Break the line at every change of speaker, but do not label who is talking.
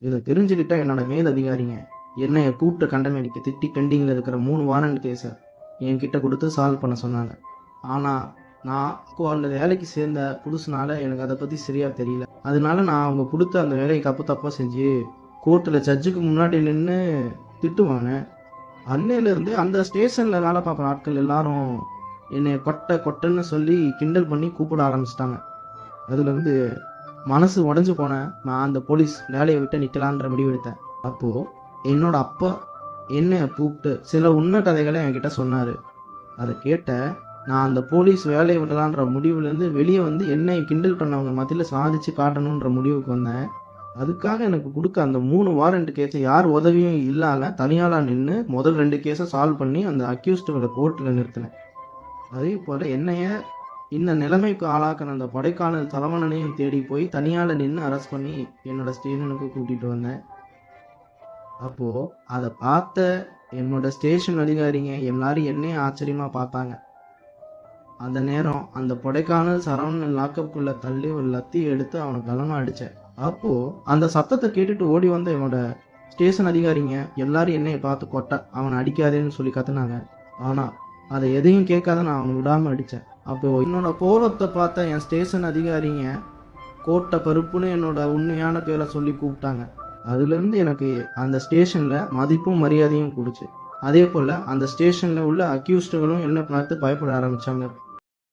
இதை தெரிஞ்சுக்கிட்ட என்னோட மேல் அதிகாரிங்க என்னைய கூப்பிட்டு கண்டனம் அடிக்க திட்டி பெண்டிங்கில் இருக்கிற 3 வாரண்ட் கேஸை என்கிட்ட கொடுத்து சால்வ் பண்ண சொன்னாங்க. ஆனால் நான் அந்த வேலைக்கு சேர்ந்த புதுசுனால எனக்கு அதை பற்றி சரியாக தெரியல. அதனால நான் அவங்க கொடுத்த அந்த வேலையை தப்பாக செஞ்சு கோர்ட்டில் ஜட்ஜுக்கு முன்னாடி நின்று திட்டுவாங்க. அன்னையிலேருந்து அந்த ஸ்டேஷனில் வேலை பார்க்குற ஆட்கள் எல்லாரும் என்னை கொட்டைன்னு சொல்லி கிண்டல் பண்ணி கூப்பிட ஆரம்பிச்சிட்டாங்க. அதுலேருந்து மனசு உடஞ்சி போனேன். நான் அந்த போலீஸ் வேலையை விட்டு நிற்கலான்ற முடிவு எடுத்தேன். அப்போது என்னோட அப்பா என்னை கூப்பிட்டு சில உண்மை கதைகளை என்கிட்ட சொன்னார். அதை கேட்ட நான் அந்த போலீஸ் வேலையை விடலான்ற முடிவுலேருந்து வெளியே வந்து என்னை கிண்டல் பண்ணவங்க மத்தியில் சாதிச்சு காட்டணுன்ற முடிவுக்கு வந்தேன். அதுக்காக எனக்கு கொடுக்க அந்த 3 வாரண்ட் கேஸை யார் உதவியும் இல்லாமல் தனியாளாக நின்று முதல் 2 கேஸை சால்வ் பண்ணி அந்த அக்யூஸ்டுகளை கோர்ட்டில் நிறுத்தினேன். அதே போல் என்னைய இந்த நிலைமைக்கு ஆளாக்கின அந்த கொடைக்கானல் தலைவனையும் தேடி போய் தனியால் நின்று அரெஸ்ட் பண்ணி என்னோட ஸ்டேஷனுக்கு கூட்டிகிட்டு வந்தேன். அப்போது அதை பார்த்த என்னோட ஸ்டேஷன் அதிகாரிங்க எல்லாரும் என்னையும் ஆச்சரியமாக பார்த்தாங்க. அந்த நேரம் அந்த கொடைக்கானல் சரவணன் லாக்கப்புக்குள்ளே தள்ளி ஒரு லத்தி எடுத்து அவனை கலமாக அடித்தேன். அப்போது அந்த சத்தத்தை கேட்டுட்டு ஓடி வந்த என்னோட ஸ்டேஷன் அதிகாரிங்க எல்லாரும் என்னையை பார்த்து கொட்டை அவனை அடிக்காதேன்னு சொல்லி கத்துனாங்க. ஆனால் அதை எதையும் கேட்காத நான் அவனை விடாமல் அடித்தேன். அப்போது என்னோட கோபத்தை பார்த்த என் ஸ்டேஷன் அதிகாரிங்க கோட்டை பருப்புன்னு என்னோட உண்மையான பேரை சொல்லி கூப்பிட்டாங்க. அதுலேருந்து எனக்கு அந்த ஸ்டேஷனில் மதிப்பும் மரியாதையும் கொடுச்சு. அதே போல் அந்த ஸ்டேஷனில் உள்ள அக்யூஸ்டுகளும் என்னை பார்த்து பயப்பட ஆரம்பித்தாங்க.